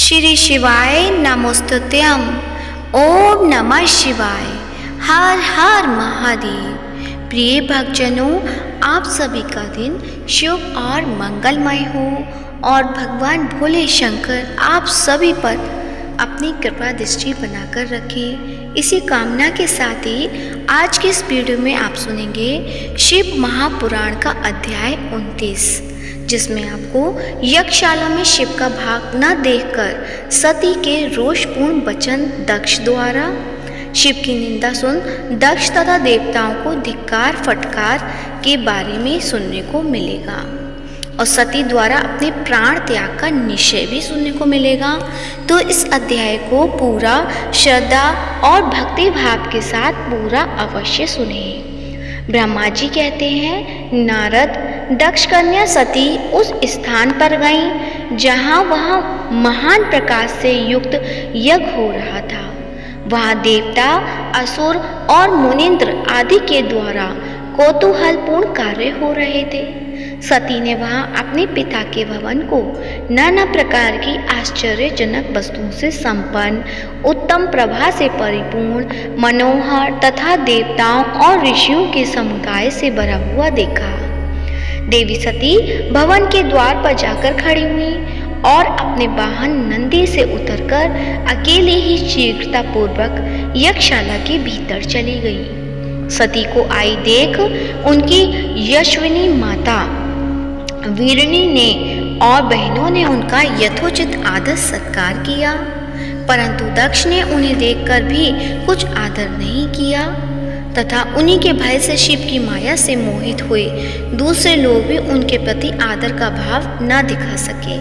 श्री शिवाय नमोस्तुत्यम। ओम नमः शिवाय। हर हर महादेव। प्रिय भक्तजनों, आप सभी का दिन शुभ और मंगलमय हो और भगवान भोले शंकर आप सभी पर अपनी कृपा दृष्टि बनाकर रखें। इसी कामना के साथ ही आज के इस वीडियो में आप सुनेंगे शिव महापुराण का अध्याय 29, जिसमें आपको यज्ञशाला में शिव का भाग न देखकर सती के रोषपूर्ण वचन दक्ष द्वारा, शिव की निंदा सुन दक्ष तथा देवताओं को धिक्कार फटकार के बारे में सुनने को मिलेगा और सती द्वारा अपने प्राण त्याग का निश्चय भी सुनने को मिलेगा। तो इस अध्याय को पूरा श्रद्धा और भक्ति भाव के साथ पूरा अवश्य सुने। ब्रह्मा जी कहते हैं, नारद, दक्ष कन्या सती उस स्थान पर गईं जहाँ वह महान प्रकाश से युक्त यज्ञ हो रहा था। वहाँ देवता, असुर और मुनिंद्र आदि के द्वारा कौतूहलपूर्ण कार्य हो रहे थे। सती ने वहाँ अपने पिता के भवन को नाना प्रकार की आश्चर्यजनक वस्तुओं से संपन्न, उत्तम प्रभा से परिपूर्ण, मनोहर तथा देवताओं और ऋषियों के समुदाय से भरा हुआ देखा। देवी सती भवन के द्वार पर जाकर खड़ी हुई और अपने वाहन नंदी से उतरकर अकेले ही शीघ्रतापूर्वक यज्ञशाला के भीतर चली गई। सती को आई देख उनकी यशस्विनी माता वीरणी ने और बहनों ने उनका यथोचित आदर सत्कार किया, परंतु दक्ष ने उन्हें देखकर भी कुछ आदर नहीं किया तथा उन्हीं के भय से शिव की माया से मोहित हुए दूसरे लोग भी उनके प्रति आदर का भाव न दिखा सके।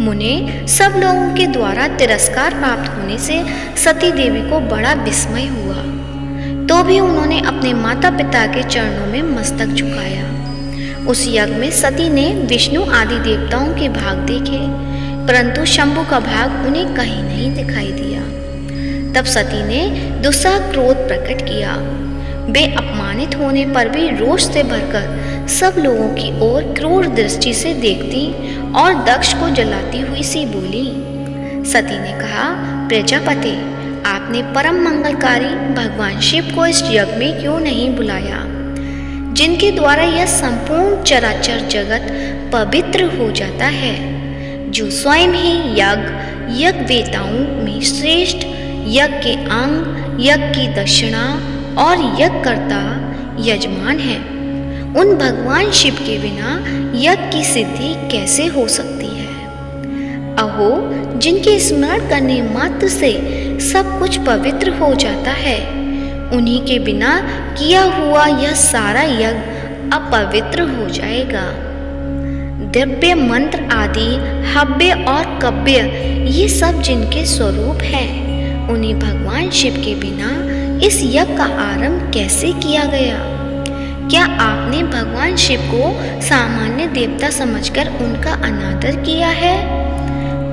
मुने सब लोगों के द्वारा तिरस्कार प्राप्त होने से सती देवी को बड़ा विस्मय हुआ, तो भी उन्होंने अपने माता पिता के चरणों में मस्तक झुकाया। उस यज्ञ में सती ने विष्णु आदि देवताओं के भाग देखे, परंतु शंभु का भाग उन्हें कहीं नहीं दिखाई दिया। तब सती ने दुस्सह क्रोध प्रकट किया। वे अपमानित होने पर भी रोष से भरकर सब लोगों की ओर क्रूर दृष्टि से देखती और दक्ष को जलाती हुई सी बोली। सती ने कहा, प्रजापति, आपने परम मंगलकारी भगवान शिव को इस यज्ञ में क्यों नहीं बुलाया, जिनके द्वारा यह संपूर्ण चराचर जगत पवित्र हो जाता है, जो स्वयं ही यज्ञ वेताओं में श्रेष्ठ, यज्ञ के अंग, यज्ञ की दक्षिणा और यज्ञकर्ता यजमान है। उन भगवान शिव के बिना यज्ञ की सिद्धि कैसे हो सकती है? अहो, जिनके स्मरण करने मात्र से सब कुछ पवित्र हो जाता है, उन्हीं के बिना किया हुआ यह सारा यज्ञ अपवित्र हो जाएगा। दिव्य मंत्र आदि, हव्य और कव्य, ये सब जिनके स्वरूप हैं, उन्हीं भगवान शिव के बिना इस यज्ञ का आरंभ कैसे किया गया? क्या आपने भगवान शिव को सामान्य देवता समझकर उनका अनादर किया है?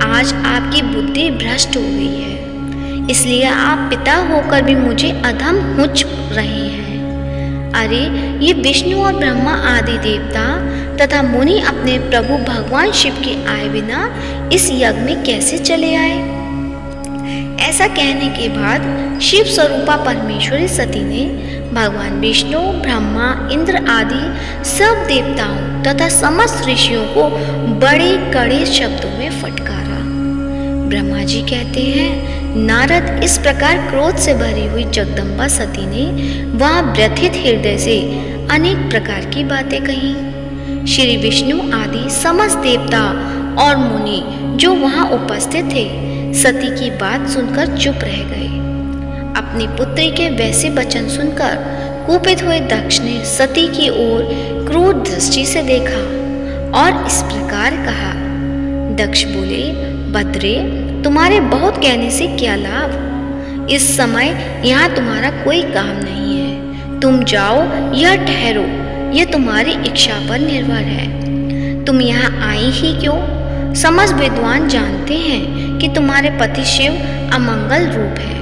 आज आपकी बुद्धि भ्रष्ट हो गई है, इसलिए आप पिता होकर भी मुझे अधम हुच रहे हैं। अरे, ये विष्णु और ब्रह्मा आदि देवता तथा मुनि अपने प्रभु भगवान शिव के आए बिना इस यज्ञ में कैसे चले आए? ऐसा कहने के बाद शिव स्वरूपा परमेश्वरी सती ने भगवान विष्णु, ब्रह्मा, इंद्र आदि सब देवताओं तथा समस्त ऋषियों को बड़े कड़े शब्दों में फटकारा। ब्रह्मा जी कहते हैं, नारद, इस प्रकार क्रोध से भरी हुई जगदम्बा सती ने वहाँ व्यथित हृदय से अनेक प्रकार की बातें कही। श्री विष्णु आदि समस्त देवता और मुनि जो वहाँ उपस्थित थे, सती की बात सुनकर चुप रह गए। अपनी पुत्री के वैसे वचन सुनकर कुपित हुए दक्ष ने सती की ओर क्रूर दृष्टि से देखा और इस प्रकार कहा। दक्ष बोले, भद्रे, तुम्हारे बहुत कहने से क्या लाभ? इस समय यहाँ तुम्हारा कोई काम नहीं है। तुम जाओ या ठहरो, यह तुम्हारी इच्छा पर निर्भर है। तुम यहाँ आई ही क्यों? समस्त विद्वान जानते हैं कि तुम्हारे पति शिव अमंगल रूप है।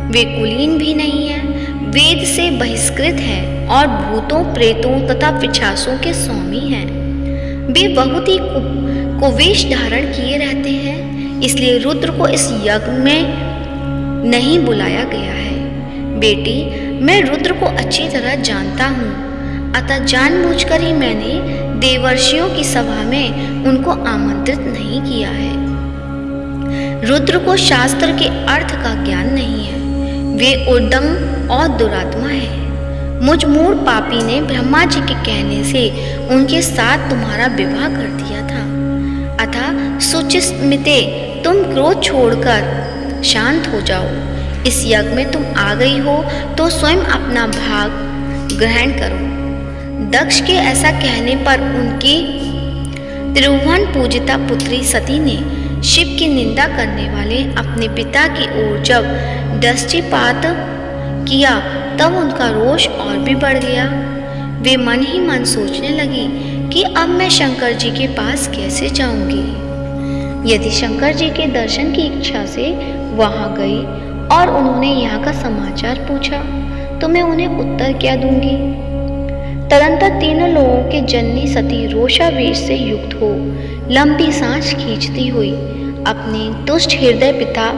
वे कुलीन भी नहीं है, वेद से बहिष्कृत है और भूतों, प्रेतों तथा पिशाचों के स्वामी हैं। वे बहुत ही कुवेश धारण किए रहते हैं। इसलिए रुद्र को इस यज्ञ में नहीं बुलाया गया है। बेटी, मैं रुद्र को अच्छी तरह जानता हूँ, अतः जानबूझकर ही मैंने देवर्षियों की सभा में उनको आमंत्रित नहीं किया है। रुद्र को शास्त्र के अर्थ का ज्ञान नहीं है, वे उद्दंड और दुरात्मा है। मुझ मूढ़ पापी ने ब्रह्मा जी के कहने से उनके साथ तुम्हारा विवाह कर दिया था, अतः सुचिस्मिते तुम क्रोध छोड़कर शांत हो जाओ। इस यज्ञ में तुम आ गई हो तो स्वयं अपना भाग ग्रहण करो। दक्ष के ऐसा कहने पर उनकी त्रिभुवन पूजिता पुत्री सती ने शिव की निंदा करने वाले अपने पिता की ओर जब दृष्टिपात किया तब उनका रोष और भी बढ़ गया। वे मन ही मन सोचने लगी कि अब मैं शंकर जी के पास कैसे जाऊंगी। यदि शंकर जी के दर्शन की इच्छा से वहां गई और उन्होंने यहाँ का समाचार पूछा तो मैं उन्हें उत्तर क्या दूंगी। तदंतर तीनों लोगों के जननी सती रोषावेश से युक्त हो लंबी सांस खींचती हुई अपने दुष्ट हृदय पिता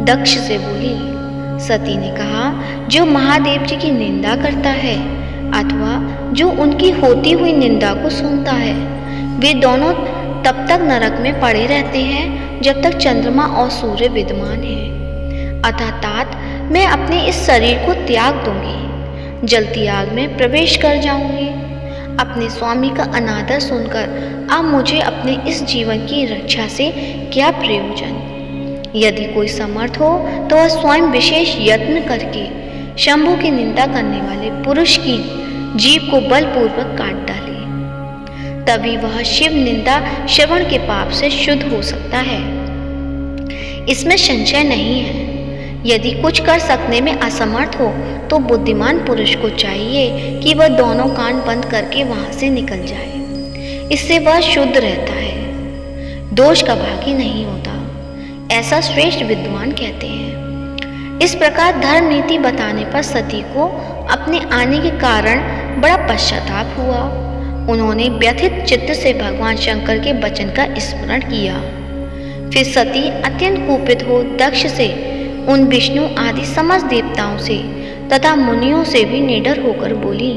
दक्ष से बोली। सती ने कहा, जो महादेव जी की निंदा करता है अथवा जो उनकी होती हुई निंदा को सुनता है, वे दोनों तब तक नरक में पड़े रहते हैं जब तक चंद्रमा और सूर्य विद्यमान है। अतः तात मैं अपने इस शरीर को त्याग दूंगी, जलती आग में प्रवेश कर जाऊंगी। अपने स्वामी का अनादर सुनकर अब मुझे अपने इस जीवन की रक्षा से क्या प्रयोजन। यदि कोई समर्थ हो तो वह स्वयं विशेष यत्न करके शंभु की निंदा करने वाले पुरुष की जीभ को बलपूर्वक काट डाले, तभी वह शिव निंदा श्रवण के पाप से शुद्ध हो सकता है। इसमें संशय नहीं है। यदि कुछ कर सकने में असमर्थ हो तो बुद्धिमान पुरुष को चाहिए कि वह दोनों कान बंद करके वहां से निकल जाए। इससे वह शुद्ध रहता है, दोष का भागी नहीं होता, ऐसा श्रेष्ठ विद्वान कहते हैं। इस प्रकार धर्म नीति बताने पर सती को अपने आने के कारण बड़ा पश्चाताप हुआ। उन्होंने व्यथित चित्त से भगवान शंकर के वचन का स्मरण किया। फिर सती अत्यंत कुपित हो दक्ष से, उन विष्णु आदि समस्त देवताओं से तथा मुनियों से भी निडर होकर बोली।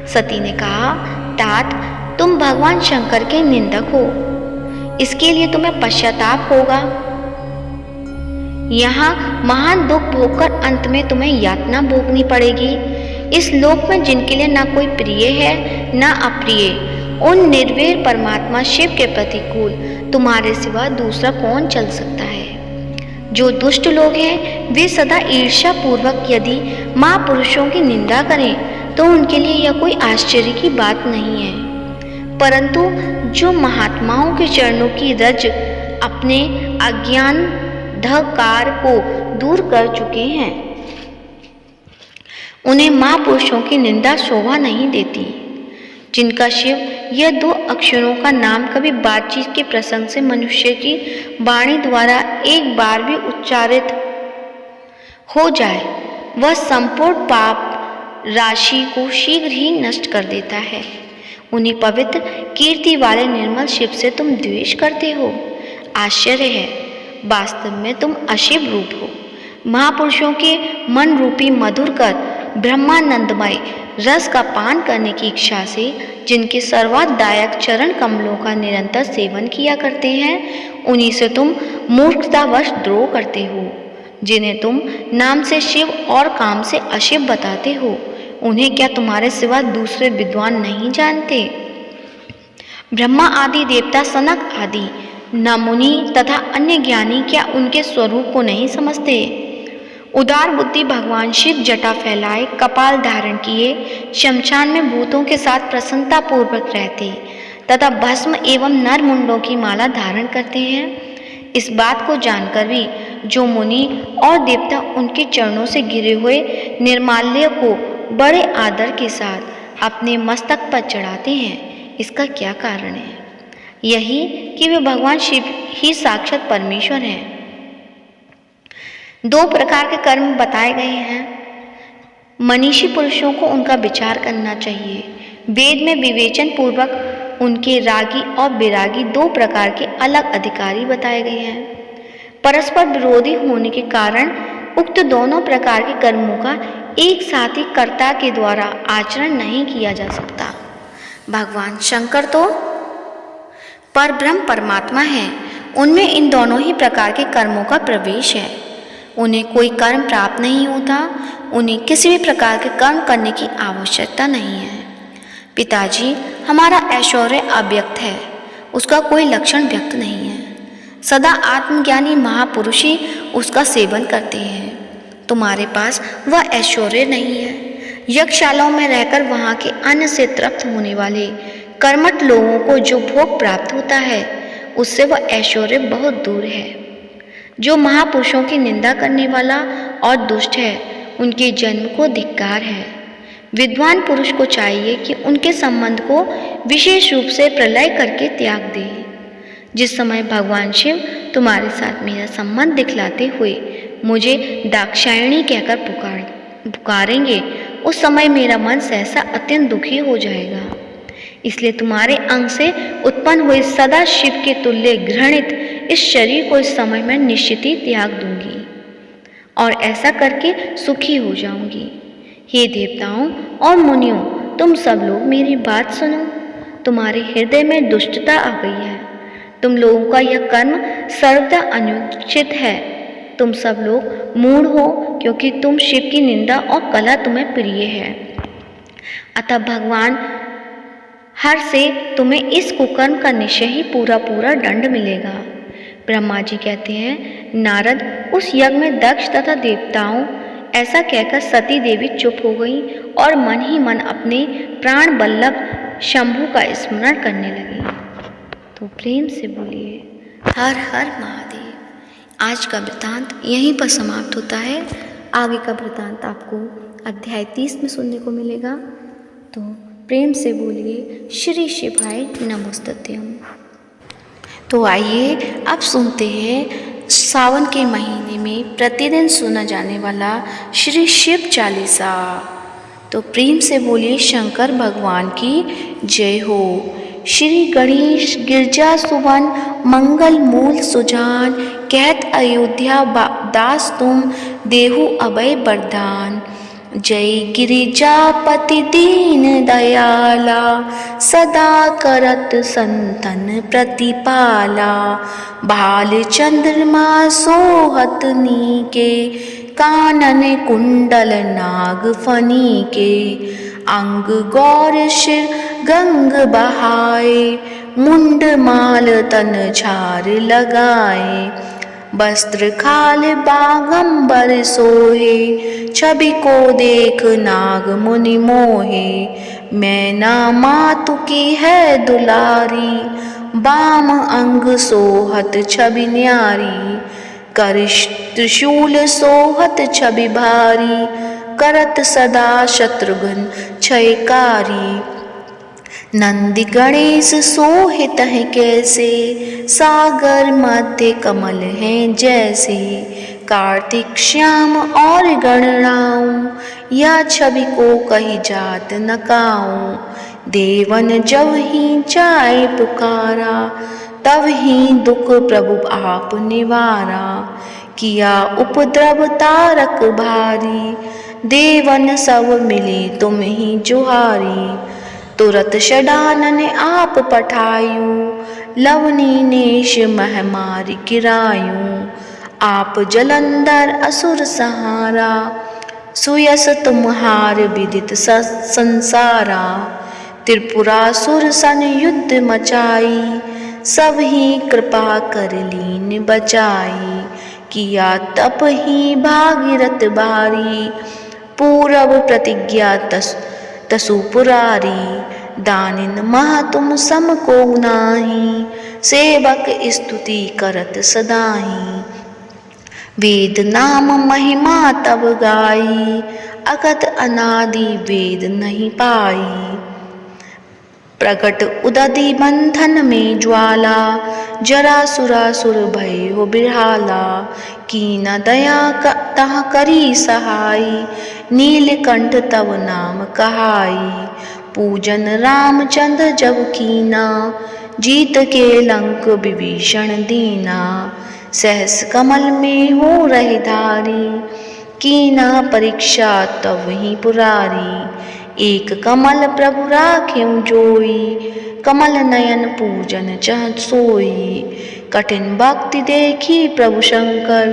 सती ने कहा, तात तुम भगवान शंकर के निंदक हो, इसके लिए तुम्हें पश्चाताप होगा। यहाँ महान दुख भोगकर अंत में तुम्हें यातना भोगनी पड़ेगी। इस लोक में जिनके लिए ना कोई प्रिय है ना अप्रिय, उन निर्वैर परमात्मा शिव के प्रतिकूल तुम्हारे सिवा दूसरा कौन चल सकता है। जो दुष्ट लोग हैं वे सदा ईर्ष्या पूर्वक यदि महापुरुषों की निंदा करें तो उनके लिए यह कोई आश्चर्य की बात नहीं है। परंतु जो महात्माओं के चरणों की रज अपने अज्ञान धकार को दूर कर चुके हैं, उन्हें महापुरुषों की निंदा शोभा नहीं देती। जिनका शिव यह दो अक्षरों का नाम कभी बातचीत के प्रसंग से मनुष्य की वाणी द्वारा एक बार भी उच्चारित हो जाए, वह संपूर्ण पाप राशि को शीघ्र ही नष्ट कर देता है। उन्हीं पवित्र कीर्ति वाले निर्मल शिव से तुम द्वेष करते हो। आश्चर्य है, वास्तव में तुम अशिव रूप हो। महापुरुषों के मन रूपी मधुर कर ब्रह्मानंदमय रस का पान करने की इच्छा से जिनके सर्वादायक चरण कमलों का निरंतर सेवन किया करते हैं, उन्हीं से तुम मूर्खतावश द्रोह करते हो। जिन्हें तुम नाम से शिव और काम से अशिव बताते हो, उन्हें क्या तुम्हारे सिवा दूसरे विद्वान नहीं जानते। ब्रह्मा आदि देवता सनक आदि न मुनि तथा अन्य ज्ञानी क्या उनके स्वरूप को नहीं समझते। उदार बुद्धि भगवान शिव जटा फैलाए कपाल धारण किए शमशान में भूतों के साथ प्रसन्नता पूर्वक रहते तथा भस्म एवं नर मुंडों की माला धारण करते हैं। इस बात को जानकर भी जो मुनि और देवता उनके चरणों से गिरे हुए निर्माल्य को बड़े आदर के साथ अपने मस्तक पर चढ़ाते हैं, इसका क्या कारण है। यही कि वे भगवान शिव ही साक्षात परमेश्वर हैं। दो प्रकार के कर्म बताए गए हैं। मनीषी पुरुषों को उनका विचार करना चाहिए। वेद में विवेचन पूर्वक उनके रागी और विरागी 2 प्रकार के अलग अधिकारी बताए गए हैं। परस्पर विरोधी होने के कारण उक्त दोनों प्रकार के कर्मों का एक साथ ही कर्ता के द्वारा आचरण नहीं किया जा सकता। भगवान शंकर तो परब्रह्म परमात्मा है, उनमें इन दोनों ही प्रकार के कर्मों का प्रवेश है। उन्हें कोई कर्म प्राप्त नहीं होता, उन्हें किसी भी प्रकार के कर्म करने की आवश्यकता नहीं है। पिताजी, हमारा ऐश्वर्य अव्यक्त है, उसका कोई लक्षण व्यक्त नहीं है। सदा आत्मज्ञानी महापुरुष ही उसका सेवन करते हैं। तुम्हारे पास वह ऐश्वर्य नहीं है। यज्ञशालाओं में रहकर वहाँ के अन्न से तृप्त होने वाले कर्मठ लोगों को जो भोग प्राप्त होता है, उससे वह ऐश्वर्य बहुत दूर है। जो महापुरुषों की निंदा करने वाला और दुष्ट है, उनके जन्म को धिक्कार है। विद्वान पुरुष को चाहिए कि उनके संबंध को विशेष रूप से प्रलय करके त्याग दे। जिस समय भगवान शिव तुम्हारे साथ मेरा संबंध दिखलाते हुए मुझे दाक्षायणी कहकर पुकारेंगे, उस समय मेरा मन सहसा अत्यंत दुखी हो जाएगा। इसलिए तुम्हारे अंग से उत्पन्न हुए सदा शिव के तुल्य घृणित इस शरीर को इस समय मैं निश्चित ही त्याग दूंगी और ऐसा करके सुखी हो जाऊंगी। हे देवताओं और मुनियों, तुम सब लोग मेरी बात सुनो। तुम्हारे हृदय में दुष्टता आ गई है। तुम लोगों का यह कर्म सर्वदा अनुचित है। तुम सब लोग मूढ़ हो, क्योंकि तुम शिव की निंदा और कलह तुम्हें प्रिय है। अतः भगवान हर से तुम्हें इस कुकर्म का निश्चय ही पूरा दंड मिलेगा। ब्रह्मा जी कहते हैं, नारद, उस यज्ञ में दक्ष तथा देवताओं ऐसा कहकर सती देवी चुप हो गई और मन ही मन अपने प्राण बल्लभ शंभु का स्मरण करने लगी। तो प्रेम से बोलिए हर हर महादेव। आज का वृतांत यहीं पर समाप्त होता है। आगे का वृतांत आपको अध्याय 30 में सुनने को मिलेगा। तो प्रेम से बोलिए श्री शिवाय नमोस्तुते। तो आइए अब सुनते हैं सावन के महीने में प्रतिदिन सुना जाने वाला श्री शिव चालीसा। तो प्रेम से बोलिए शंकर भगवान की जय हो। श्री गणेश गिरजा सुवन मंगल मूल सुजान, कहत अयोध्या दास तुम देहु अभय वरदान। जय गिरिजापति दीन दयाला, सदा करत संतन प्रतिपाला। भाल चंद्रमा सोहत नीके, कानन कुंडल नाग फनी के। अंग गौर शिर गंग बहाए, मुंड माल तन झार लगाए। वस्त्र खाल बागंबर सोहे, छवि को देख नाग मुनि मोहे। मैना मातु की है दुलारी, बाम अंग सोहत छवि न्यारी। कर त्रिशूल सोहत छवि भारी, करत सदा शत्रुघ्न क्षयकारी। नंदी गणेश सोहित है कैसे, सागर मध्य कमल हैं जैसे। कार्तिक श्याम और गणराऊं, या छवि को कही जात न काऊं। देवन जब ही चाहे पुकारा, तब ही दुख प्रभु आप निवारा। किया उपद्रव तारक भारी, देवन सब मिले तुम ही जुहारी। तुरत षडानन आप पठायूं, लवनी नेश महमारी गिरायूं। आप जलंधर असुर सहारा, सुयस तुम्हार विदित संसारा। त्रिपुरासुर सन युद्ध मचाई, सब ही कृपा कर लीन बचाई। किया तप ही भागीरथ भारी, पूरब प्रतिज्ञा तसु पुरारी। दानिन मह तुम सम को नाही, सेवक स्तुति करत सदाही। वेद नाम महिमा तब गाई, अगत अनादि वेद नहीं पाई। प्रकट उदधि बंधन में ज्वाला, जरा सुरासुर भय हो बिरहाला। कीन दया तह करी सहाई, नीलकंठ तव नाम कहाई। पूजन रामचंद्र जब कीना, जीत के लंक विभीषण दीना। सहस कमल में हो रहे धारी, कीना परीक्षा तब ही पुरारी। एक कमल प्रभु राख्यों जोई, कमल नयन पूजन चह सोई। कठिन भक्ति देखी प्रभु शंकर,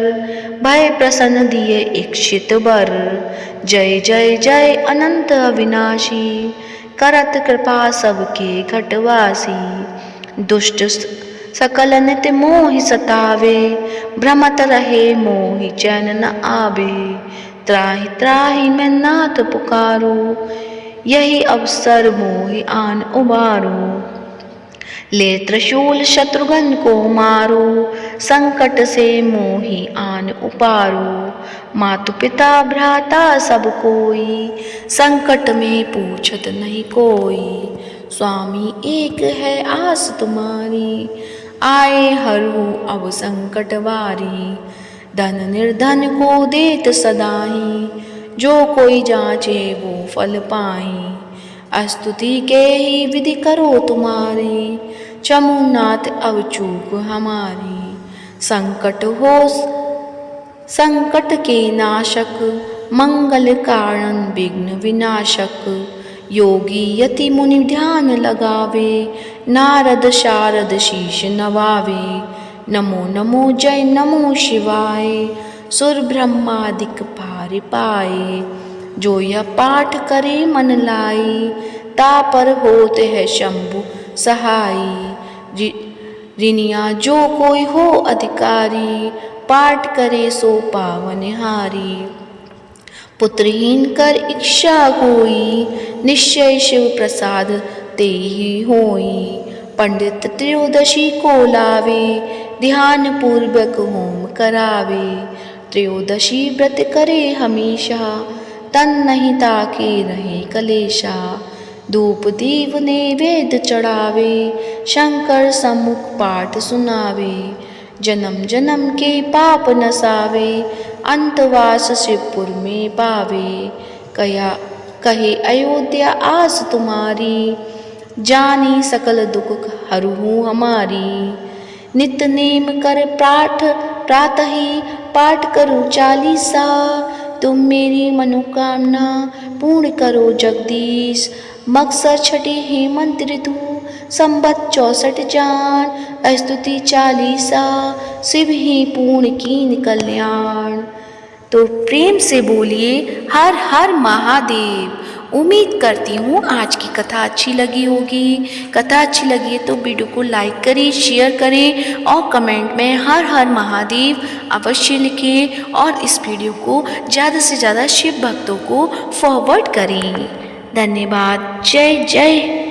भय प्रसन्न दिए इच्छित वर। जय जय जय अनंत अविनाशी, करत कृपा सबके घटवासी। दुष्ट सकल नित मोहि सतावे, भ्रमत रहे मोहि चैन न आवे। त्राहि त्राहि मैं नाथ पुकारो, यही अवसर मोहि आन उबारो। ले त्रिशूल शत्रुघ्न को मारो, संकट से मोहि आन उपारो। मातु पिता भ्राता सब कोई, संकट में पूछत नहीं कोई। स्वामी एक है आस तुम्हारी, आए हरहु अब संकट वारी। धन निर्धन को देत सदाही, जो कोई जांचे वो फल पाई। स्तुति के ही विधि करो तुम्हारी, चमुनाथ अब चूक हमारी। संकट के नाशक, मंगल कारण विघ्न विनाशक। योगी यति मुनि ध्यान लगावे, नारद शारद शीश नवावे। नमो नमो जय नमो शिवाय, सुर ब्रह्मादिक पार पाए। जो यह पाठ करे मन लाई, तापर होत है शंभु सहाई। ऋनिया जो कोई हो अधिकारी, पाठ करे सो पावनहारी। पुत्रहीन कर इच्छा कोई, निश्चय शिव प्रसाद ते ही होई। पंडित त्रयोदशी को लावे, ध्यान पूर्वक होम करावे। त्रयोदशी व्रत करे हमेशा, तन नहीं ताके रहे कलेशा। धूप दीप नैवेद्य चढ़ावे, शंकर सम्मुख पाठ सुनावे। जन्म जन्म के पाप नसावे, अंतवास शिवपुर में पावे। कहे अयोध्या आस तुम्हारी, जानी सकल दुख हरहु हमारी। नित नेम कर पाठ प्रातः ही, पाठ करो चालीसा। तुम मेरी मनोकामना पूर्ण करो जगदीश। मकसर छठे हेमंत ऋतु, संबत 64 जान। स्तुति चालीसा, शिव ही पूर्ण कीन कल्याण। तो प्रेम से बोलिए हर हर महादेव। उम्मीद करती हूँ आज की कथा अच्छी लगी होगी। कथा अच्छी लगी है तो वीडियो को लाइक करें, शेयर करें और कमेंट में हर हर महादेव अवश्य लिखें। और इस वीडियो को ज़्यादा से ज़्यादा शिव भक्तों को फॉरवर्ड करें। धन्यवाद। जय जय